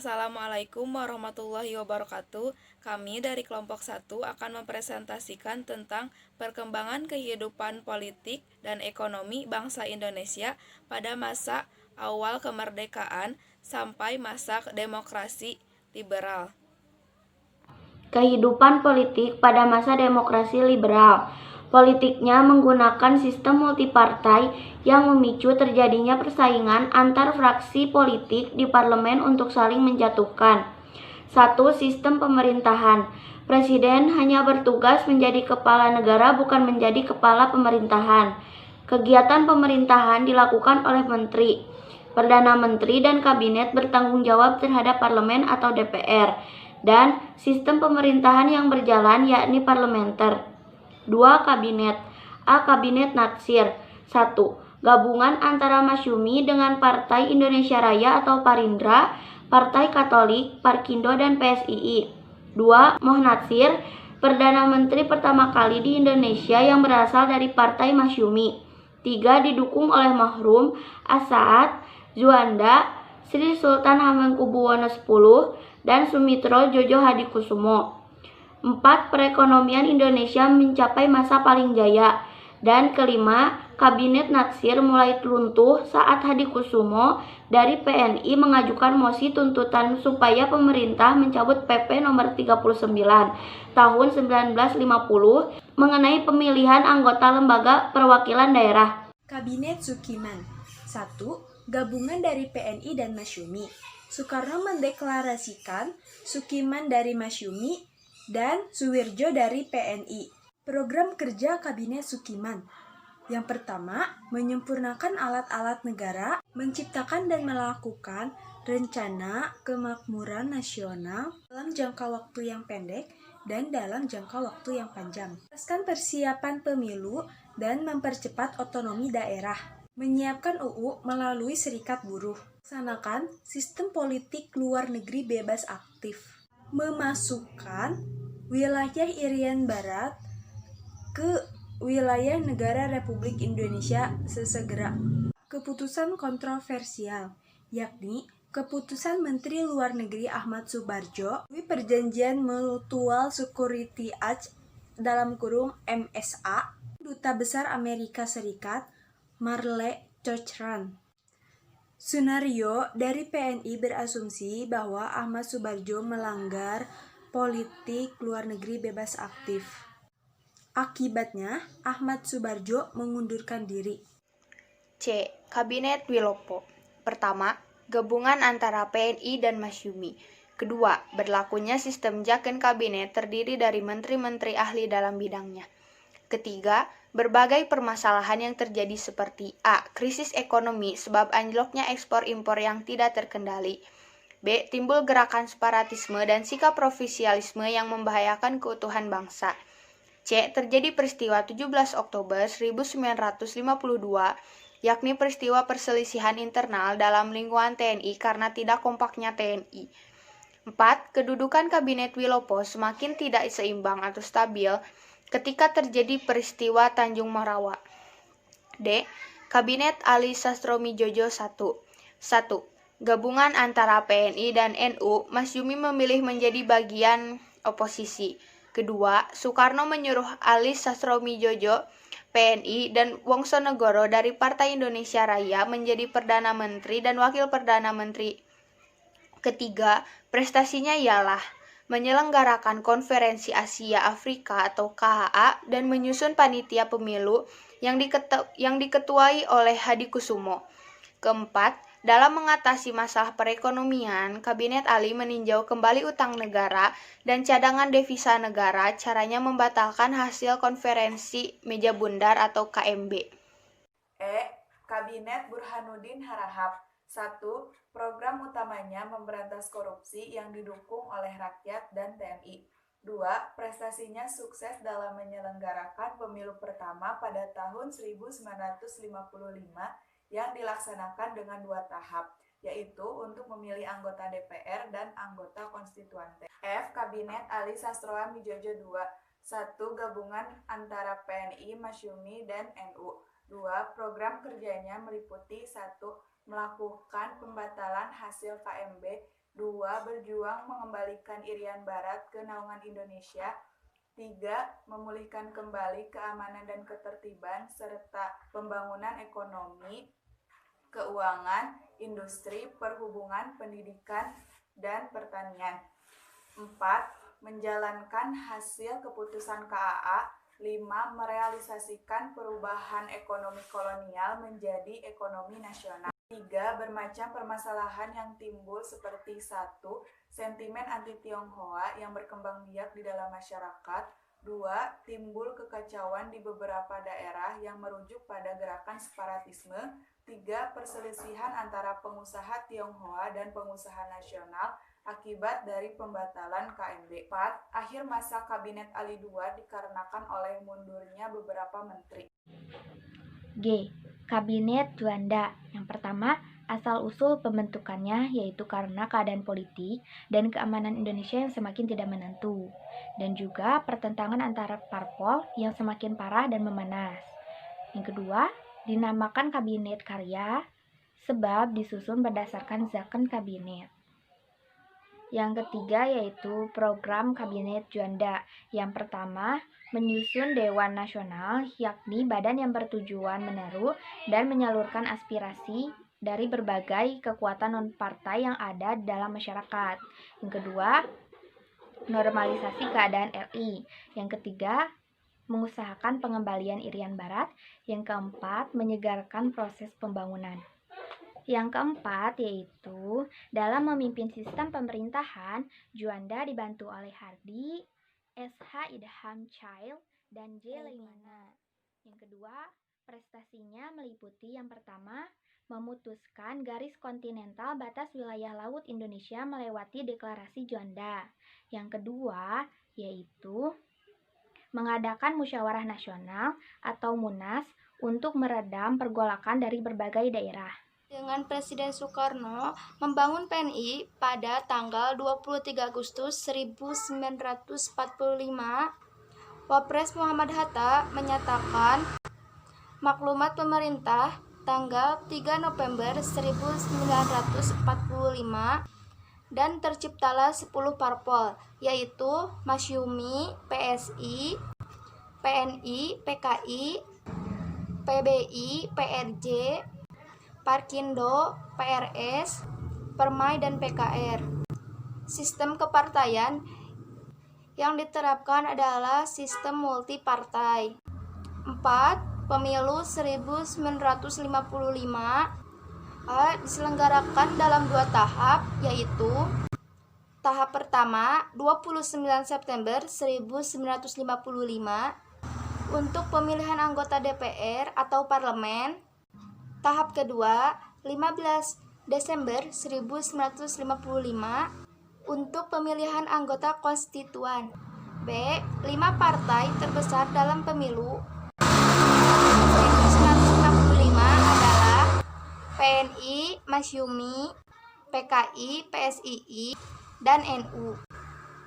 Assalamualaikum warahmatullahi wabarakatuh. Kami dari kelompok 1 akan mempresentasikan tentang perkembangan kehidupan politik dan ekonomi bangsa Indonesia pada masa awal kemerdekaan sampai masa demokrasi liberal. Kehidupan politik pada masa demokrasi liberal. Politiknya menggunakan sistem multipartai yang memicu terjadinya persaingan antar fraksi politik di parlemen untuk saling menjatuhkan. 1. Sistem pemerintahan. Presiden hanya bertugas menjadi kepala negara, bukan menjadi kepala pemerintahan. Kegiatan pemerintahan dilakukan oleh menteri. Perdana Menteri dan Kabinet bertanggung jawab terhadap parlemen atau DPR. Dan sistem pemerintahan yang berjalan yakni parlementer. 2. Kabinet. A. Kabinet Natsir. 1. Gabungan antara Masyumi dengan Partai Indonesia Raya atau Parindra, Partai Katolik, Parkindo, dan PSII. 2. Moh-Natsir, Perdana Menteri pertama kali di Indonesia yang berasal dari Partai Masyumi. 3. Didukung oleh Mahrum, As-Saad, Juanda, Sri Sultan Hamengkubuwono X dan Sumitro Jojo Hadikusumo. 4. Perekonomian Indonesia mencapai masa paling jaya. Dan kelima, Kabinet Natsir mulai runtuh saat Hadikusumo dari PNI mengajukan mosi tuntutan supaya pemerintah mencabut PP nomor 39 tahun 1950 mengenai pemilihan anggota lembaga perwakilan daerah. Kabinet Sukiman. 1. Gabungan dari PNI dan Masyumi. Soekarno mendeklarasikan Sukiman dari Masyumi dan Suwirjo dari PNI. Program kerja Kabinet Sukiman. Yang pertama, menyempurnakan alat-alat negara, menciptakan dan melakukan rencana kemakmuran nasional dalam jangka waktu yang pendek dan dalam jangka waktu yang panjang. Menuntaskan persiapan pemilu dan mempercepat otonomi daerah. Menyiapkan UU melalui serikat buruh. Melaksanakan sistem politik luar negeri bebas aktif. Memasukkan wilayah Irian Barat ke wilayah negara Republik Indonesia sesegera. Keputusan kontroversial, yakni keputusan Menteri Luar Negeri Ahmad Subarjo melalui perjanjian Mutual Security Act (MSA) Duta Besar Amerika Serikat Marle Cochran. Sunario dari PNI berasumsi bahwa Ahmad Subarjo melanggar politik luar negeri bebas aktif. Akibatnya, Ahmad Subarjo mengundurkan diri. C. Kabinet Wilopo. Pertama, gabungan antara PNI dan Masyumi. Kedua, berlakunya sistem Jaken Kabinet terdiri dari menteri-menteri ahli dalam bidangnya. Ketiga, berbagai permasalahan yang terjadi seperti A. Krisis ekonomi sebab anjloknya ekspor-impor yang tidak terkendali. B. Timbul gerakan separatisme dan sikap provisialisme yang membahayakan keutuhan bangsa. C. Terjadi peristiwa 17 Oktober 1952, yakni peristiwa perselisihan internal dalam lingkungan TNI karena tidak kompaknya TNI. 4. Kedudukan Kabinet Wilopo semakin tidak seimbang atau stabil ketika terjadi peristiwa Tanjung Morawa. D. Kabinet Ali Sastromijojo 1. 1. Gabungan antara PNI dan NU, Masyumi memilih menjadi bagian oposisi. Kedua, Soekarno menyuruh Ali Sastromijojo, PNI, dan Wongsonegoro dari Partai Indonesia Raya menjadi Perdana Menteri dan Wakil Perdana Menteri. Ketiga, prestasinya ialah menyelenggarakan Konferensi Asia Afrika atau KHA dan menyusun panitia pemilu yang diketuai oleh Hadikusumo. Keempat, dalam mengatasi masalah perekonomian, Kabinet Ali meninjau kembali utang negara dan cadangan devisa negara, caranya membatalkan hasil konferensi meja bundar atau KMB. E. Kabinet Burhanuddin Harahap. 1. Program utamanya memberantas korupsi yang didukung oleh rakyat dan TNI. 2. Prestasinya sukses dalam menyelenggarakan pemilu pertama pada tahun 1955 yang dilaksanakan dengan 2 tahap, yaitu untuk memilih anggota DPR dan anggota konstituante. F. Kabinet Ali Sastroamijojo II. 1. Gabungan antara PNI, Masyumi, dan NU. 2. Program kerjanya meliputi 1. Melakukan pembatalan hasil KMB 2. Berjuang mengembalikan Irian Barat ke naungan Indonesia. 3. Memulihkan kembali keamanan dan ketertiban serta pembangunan ekonomi, keuangan, industri, perhubungan, pendidikan, dan pertanian. 4. Menjalankan hasil keputusan KAA. 5. Merealisasikan perubahan ekonomi kolonial menjadi ekonomi nasional. 3. Bermacam permasalahan yang timbul seperti 1. Sentimen anti-Tionghoa yang berkembang biak di dalam masyarakat. 2. Timbul kekacauan di beberapa daerah yang merujuk pada gerakan separatisme. 3. Perselisihan antara pengusaha Tionghoa dan pengusaha nasional akibat dari pembatalan KMB. 4. Akhir masa Kabinet Ali II dikarenakan oleh mundurnya beberapa menteri. G. Kabinet Juanda. Yang pertama, asal-usul pembentukannya yaitu karena keadaan politik dan keamanan Indonesia yang semakin tidak menentu, dan juga pertentangan antara parpol yang semakin parah dan memanas. Yang kedua, dinamakan Kabinet Karya sebab disusun berdasarkan zakon kabinet. Yang ketiga yaitu program Kabinet Juanda. Yang pertama, menyusun Dewan Nasional, yakni badan yang bertujuan menaruh dan menyalurkan aspirasi dari berbagai kekuatan non-partai yang ada dalam masyarakat. Yang kedua, normalisasi keadaan RI. Yang ketiga, mengusahakan pengembalian Irian Barat. Yang keempat, menyegarkan proses pembangunan. Yang keempat yaitu dalam memimpin sistem pemerintahan, Juanda dibantu oleh Hardi, SH Idham Chail, dan J. Leimana. Yang kedua, prestasinya meliputi yang pertama, memutuskan garis kontinental batas wilayah laut Indonesia melewati deklarasi Juanda. Yang kedua, yaitu mengadakan musyawarah nasional atau MUNAS untuk meredam pergolakan dari berbagai daerah. Dengan Presiden Soekarno membangun PNI pada tanggal 23 Agustus 1945, Wapres Muhammad Hatta menyatakan maklumat pemerintah tanggal 3 November 1945 dan terciptalah 10 parpol, yaitu Masyumi, PSI, PNI, PKI, PBI, PRJ, Parkindo, PRS, Permai, dan PKR. Sistem kepartaian yang diterapkan adalah sistem multipartai. 4. Pemilu 1955 diselenggarakan dalam 2 tahap, yaitu tahap pertama 29 September 1955 untuk pemilihan anggota DPR atau parlemen. Tahap kedua, 15 Desember 1955 untuk pemilihan anggota konstituan. B. 5 partai terbesar dalam pemilu 1955 adalah PNI, Masyumi, PKI, PSII, dan NU.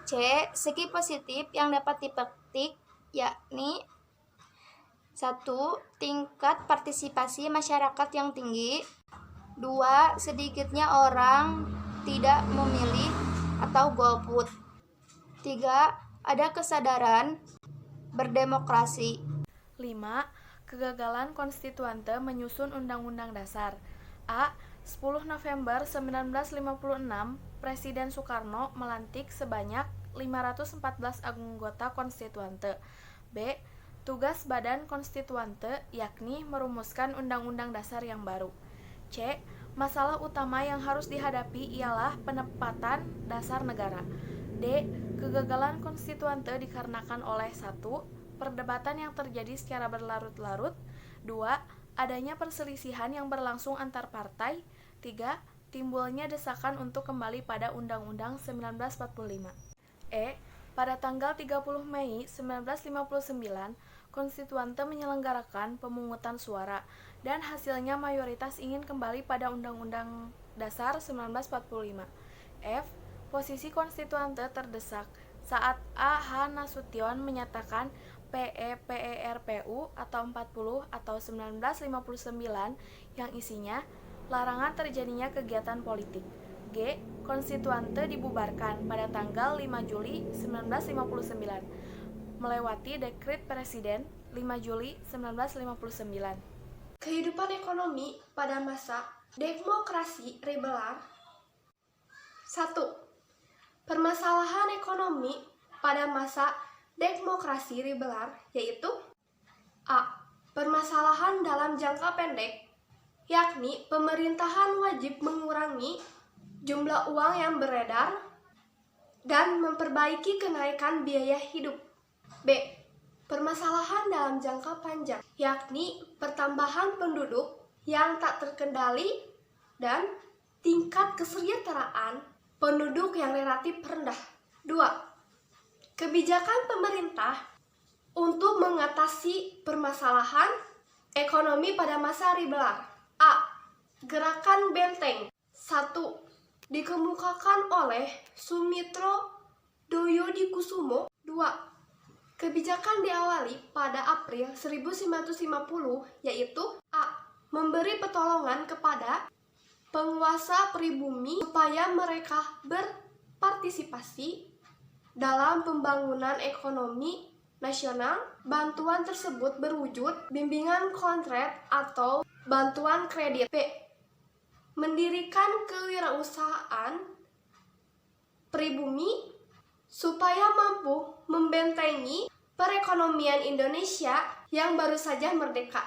C. Segi positif yang dapat dipetik yakni 1. Tingkat partisipasi masyarakat yang tinggi. 2. Sedikitnya orang tidak memilih atau golput. 3. Ada kesadaran berdemokrasi. 5. Kegagalan konstituante menyusun Undang-Undang Dasar. A. 10 November 1956, Presiden Soekarno melantik sebanyak 514 anggota konstituante. B. Tugas Badan Konstituante yakni merumuskan Undang-Undang Dasar yang baru. C. Masalah utama yang harus dihadapi ialah penempatan dasar negara. D. Kegagalan konstituante dikarenakan oleh 1. Perdebatan yang terjadi secara berlarut-larut. 2. Adanya perselisihan yang berlangsung antar partai. 3. Timbulnya desakan untuk kembali pada Undang-Undang 1945. E. Pada tanggal 30 Mei 1959, konstituante menyelenggarakan pemungutan suara, dan hasilnya mayoritas ingin kembali pada Undang-Undang Dasar 1945. F. Posisi konstituante terdesak saat A.H. Nasution menyatakan PERPU atau 40 atau 1959 yang isinya larangan terjadinya kegiatan politik. G. Konstituante dibubarkan pada tanggal 5 Juli 1959 melewati Dekret Presiden 5 Juli 1959. Kehidupan ekonomi pada masa demokrasi liberal. 1. Permasalahan ekonomi pada masa demokrasi liberal yaitu A. Permasalahan dalam jangka pendek, yakni pemerintahan wajib mengurangi jumlah uang yang beredar dan memperbaiki kenaikan biaya hidup. B. Permasalahan dalam jangka panjang, yakni pertambahan penduduk yang tak terkendali dan tingkat kesejahteraan penduduk yang relatif rendah. 2. Kebijakan pemerintah untuk mengatasi permasalahan ekonomi pada masa liberal. A. Gerakan Benteng 1. Dikemukakan oleh Sumitro Djodikusumo. 2. Kebijakan diawali pada April 1950 yaitu A. Memberi pertolongan kepada penguasa pribumi supaya mereka berpartisipasi dalam pembangunan ekonomi nasional. Bantuan tersebut berwujud bimbingan kontrak atau bantuan kredit. B. Mendirikan kewirausahaan pribumi supaya mampu membentengi perekonomian Indonesia yang baru saja merdeka.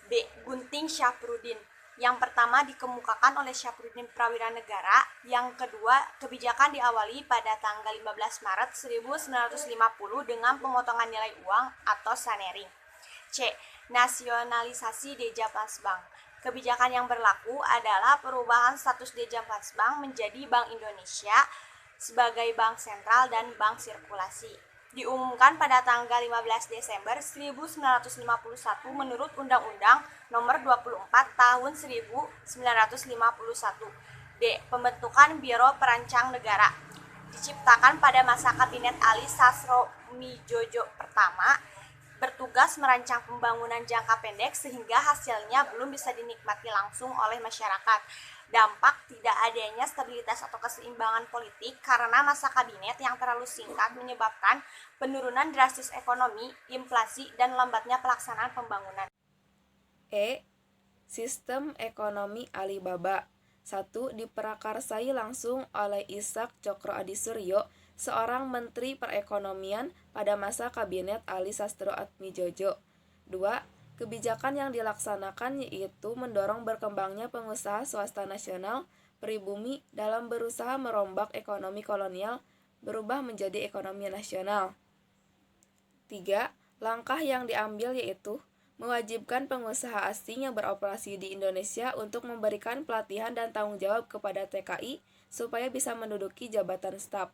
B. Gunting Syafruddin. Yang pertama dikemukakan oleh Syafruddin Prawira Negara. Yang kedua, kebijakan diawali pada tanggal 15 Maret 1950 dengan pemotongan nilai uang atau sanering. C. Nasionalisasi Dejavans Bank. Kebijakan yang berlaku adalah perubahan status Dejavans Bank menjadi Bank Indonesia sebagai bank sentral dan bank sirkulasi. Diumumkan pada tanggal 15 Desember 1951 menurut Undang-Undang Nomor 24 Tahun 1951. D. Pembentukan Biro Perancang Negara. Diciptakan pada masa Kabinet Ali Sastroamidjojo pertama, bertugas merancang pembangunan jangka pendek sehingga hasilnya belum bisa dinikmati langsung oleh masyarakat. Dampak tidak adanya stabilitas atau keseimbangan politik karena masa kabinet yang terlalu singkat menyebabkan penurunan drastis ekonomi, inflasi, dan lambatnya pelaksanaan pembangunan. E. Sistem ekonomi Alibaba. 1. Diprakarsai langsung oleh Ishak Cokro Adisuryo, seorang menteri perekonomian pada masa kabinet Ali Sastroamidjojo. 2. Kebijakan yang dilaksanakan yaitu mendorong berkembangnya pengusaha swasta nasional pribumi dalam berusaha merombak ekonomi kolonial berubah menjadi ekonomi nasional. 3. Langkah yang diambil yaitu mewajibkan pengusaha asing yang beroperasi di Indonesia untuk memberikan pelatihan dan tanggung jawab kepada TKI supaya bisa menduduki jabatan staf,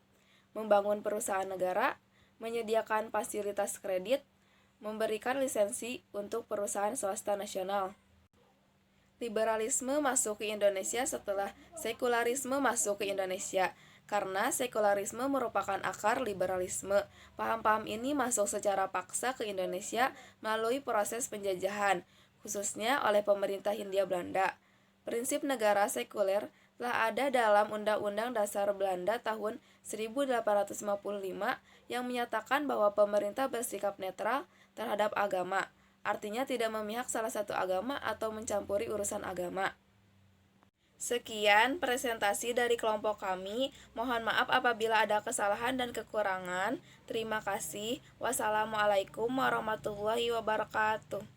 membangun perusahaan negara, menyediakan fasilitas kredit, memberikan lisensi untuk perusahaan swasta nasional. Liberalisme masuk ke Indonesia setelah sekularisme masuk ke Indonesia. Karena sekularisme merupakan akar liberalisme, paham-paham ini masuk secara paksa ke Indonesia melalui proses penjajahan, khususnya oleh pemerintah Hindia Belanda. Prinsip negara sekuler telah ada dalam Undang-Undang Dasar Belanda tahun 1855 yang menyatakan bahwa pemerintah bersikap netral terhadap agama, artinya tidak memihak salah satu agama atau mencampuri urusan agama. Sekian presentasi dari kelompok kami. Mohon maaf apabila ada kesalahan dan kekurangan. Terima kasih. Wassalamualaikum warahmatullahi wabarakatuh.